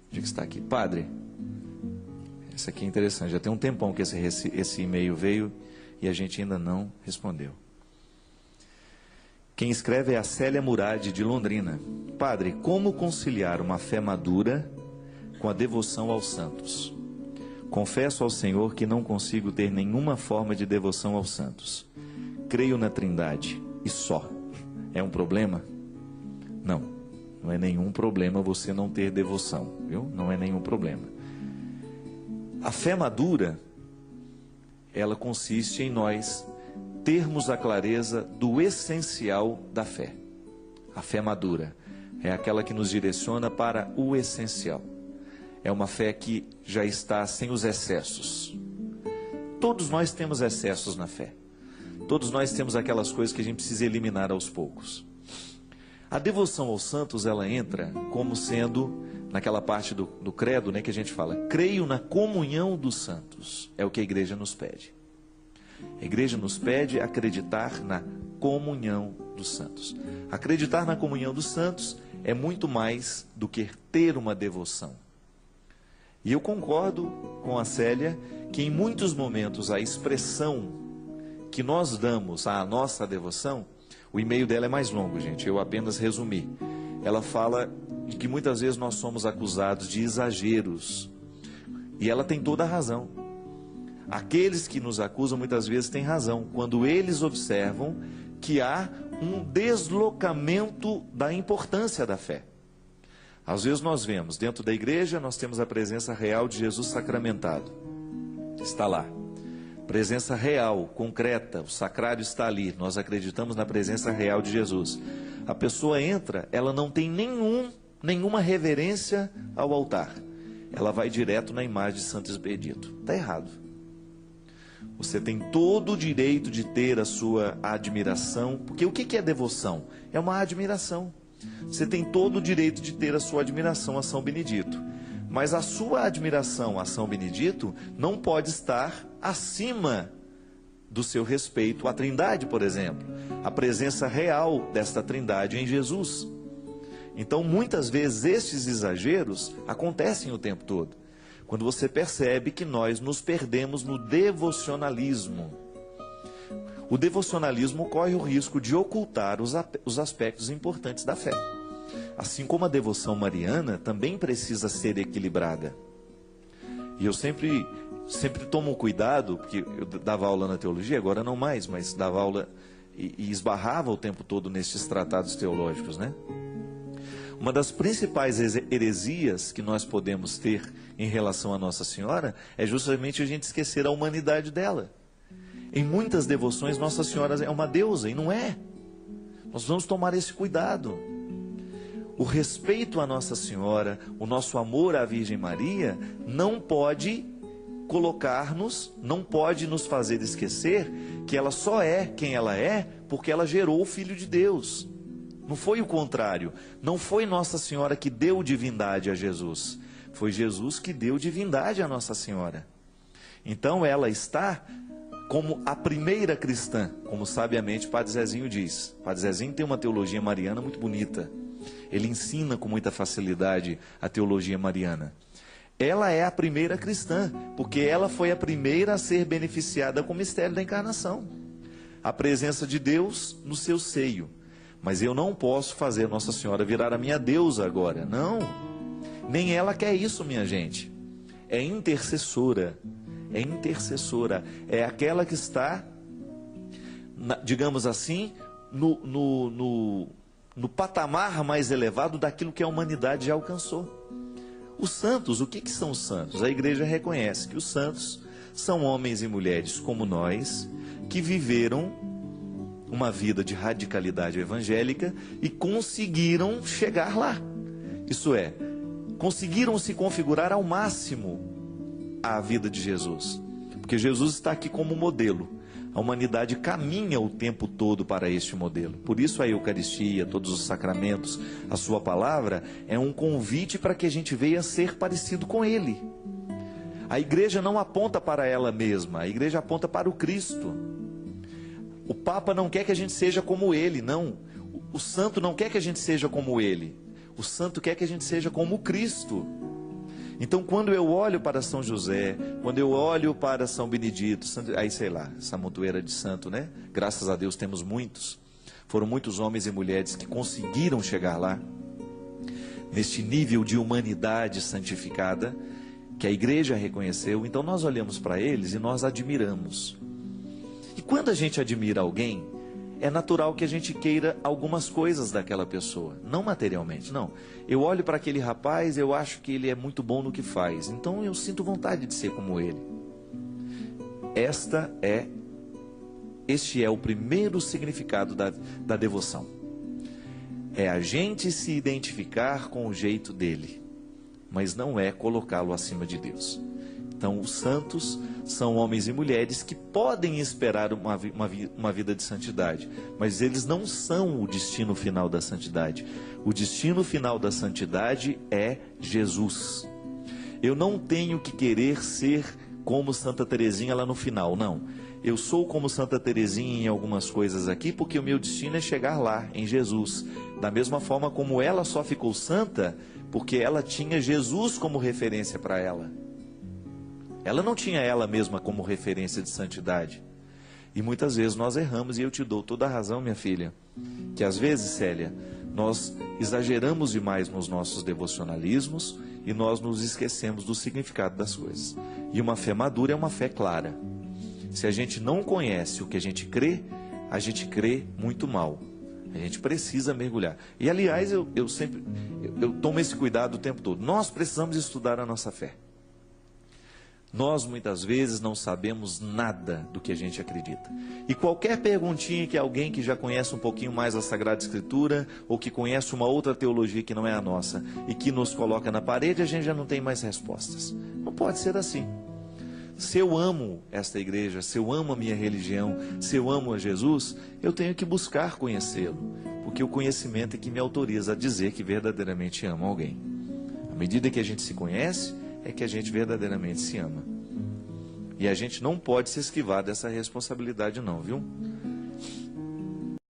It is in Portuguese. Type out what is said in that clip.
Onde que está aqui? Padre, esse aqui é interessante, já tem um tempão que esse e-mail veio e a gente ainda não respondeu. Quem escreve é a Célia Murad, de Londrina. Padre, como conciliar uma fé madura com a devoção aos santos? Confesso ao Senhor que não consigo ter nenhuma forma de devoção aos santos. Creio na Trindade e só. É um problema? Não, não é nenhum problema você não ter devoção, viu? Não é nenhum problema. A fé madura, ela consiste em nós termos a clareza do essencial da fé. A fé madura é aquela que nos direciona para o essencial. É uma fé que já está sem os excessos. Todos nós temos excessos na fé. Todos nós temos aquelas coisas que a gente precisa eliminar aos poucos. A devoção aos santos, ela entra como sendo naquela parte do credo, né, que a gente fala, creio na comunhão dos santos. É o que a igreja nos pede. A igreja nos pede acreditar na comunhão dos santos. Acreditar na comunhão dos santos é muito mais do que ter uma devoção. E eu concordo com a Célia que em muitos momentos a expressão que nós damos à nossa devoção, o e-mail dela é mais longo, gente, eu apenas resumi. Ela fala de que muitas vezes nós somos acusados de exageros. E ela tem toda a razão. Aqueles que nos acusam muitas vezes têm razão, quando eles observam que há um deslocamento da importância da fé. Às vezes nós vemos, dentro da igreja, nós temos a presença real de Jesus sacramentado. Está lá. Presença real, concreta, o sacrário está ali. Nós acreditamos na presença real de Jesus. A pessoa entra, ela não tem nenhuma reverência ao altar. Ela vai direto na imagem de Santo Expedito. Está errado. Você tem todo o direito de ter a sua admiração, porque o que é devoção? É uma admiração. Você tem todo o direito de ter a sua admiração a São Benedito. Mas a sua admiração a São Benedito não pode estar acima do seu respeito à Trindade, por exemplo. A presença real desta Trindade em Jesus. Então, muitas vezes, estes exageros acontecem o tempo todo. Quando você percebe que nós nos perdemos no devocionalismo. O devocionalismo corre o risco de ocultar os aspectos importantes da fé. Assim como a devoção mariana também precisa ser equilibrada. E eu sempre tomo cuidado, porque eu dava aula na teologia, agora não mais, mas dava aula e esbarrava o tempo todo nesses tratados teológicos, né? Uma das principais heresias que nós podemos ter em relação a Nossa Senhora é justamente a gente esquecer a humanidade dela. Em muitas devoções, Nossa Senhora é uma deusa, e não é. Nós vamos tomar esse cuidado. O respeito a Nossa Senhora, o nosso amor à Virgem Maria, não pode colocar-nos, não pode nos fazer esquecer que ela só é quem ela é porque ela gerou o Filho de Deus. Não foi o contrário. Não foi Nossa Senhora que deu divindade a Jesus. Foi Jesus que deu divindade a Nossa Senhora. Então ela está como a primeira cristã, como sabiamente Padre Zezinho diz. Padre Zezinho tem uma teologia mariana muito bonita. Ele ensina com muita facilidade a teologia mariana. Ela é a primeira cristã, porque ela foi a primeira a ser beneficiada com o mistério da encarnação. A presença de Deus no seu seio. Mas eu não posso fazer Nossa Senhora virar a minha deusa agora. Não. Nem ela quer isso, minha gente. É intercessora. É intercessora. É aquela que está, digamos assim, no patamar mais elevado daquilo que a humanidade já alcançou. Os santos, o que são os santos? A igreja reconhece que os santos são homens e mulheres como nós, que viveram uma vida de radicalidade evangélica e conseguiram chegar lá. Isso é, conseguiram se configurar ao máximo à vida de Jesus. Porque Jesus está aqui como modelo. A humanidade caminha o tempo todo para este modelo. Por isso a Eucaristia, todos os sacramentos, a sua palavra é um convite para que a gente venha ser parecido com Ele. A igreja não aponta para ela mesma, a igreja aponta para o Cristo. O Papa não quer que a gente seja como ele, não. O santo não quer que a gente seja como ele. O santo quer que a gente seja como o Cristo. Então, quando eu olho para São José, quando eu olho para São Benedito, aí sei lá, essa montoeira de santo, né? Graças a Deus temos muitos. Foram muitos homens e mulheres que conseguiram chegar lá, neste nível de humanidade santificada, que a igreja reconheceu. Então nós olhamos para eles e nós admiramos. E quando a gente admira alguém, é natural que a gente queira algumas coisas daquela pessoa, não materialmente, não. Eu olho para aquele rapaz, eu acho que ele é muito bom no que faz, então eu sinto vontade de ser como ele. Este é o primeiro significado da devoção. É a gente se identificar com o jeito dele, mas não é colocá-lo acima de Deus. Então, os santos são homens e mulheres que podem esperar uma vida de santidade, mas eles não são o destino final da santidade. O destino final da santidade é Jesus. Eu não tenho que querer ser como Santa Teresinha lá no final, não. Eu sou como Santa Teresinha em algumas coisas aqui, porque o meu destino é chegar lá, em Jesus. Da mesma forma como ela só ficou santa, porque ela tinha Jesus como referência para ela. Ela não tinha ela mesma como referência de santidade. E muitas vezes nós erramos, e eu te dou toda a razão, minha filha, que às vezes, Célia, nós exageramos demais nos nossos devocionalismos e nós nos esquecemos do significado das coisas. E uma fé madura é uma fé clara. Se a gente não conhece o que a gente crê muito mal. A gente precisa mergulhar. E aliás, eu tomo esse cuidado o tempo todo. Nós precisamos estudar a nossa fé. Nós muitas vezes não sabemos nada do que a gente acredita. E qualquer perguntinha que alguém que já conhece um pouquinho mais a Sagrada Escritura, ou que conhece uma outra teologia que não é a nossa, e que nos coloca na parede, a gente já não tem mais respostas. Não pode ser assim. Se eu amo esta igreja, se eu amo a minha religião, se eu amo a Jesus, eu tenho que buscar conhecê-lo, porque o conhecimento é que me autoriza a dizer que verdadeiramente amo alguém. À medida que a gente se conhece, é que a gente verdadeiramente se ama. E a gente não pode se esquivar dessa responsabilidade não, viu?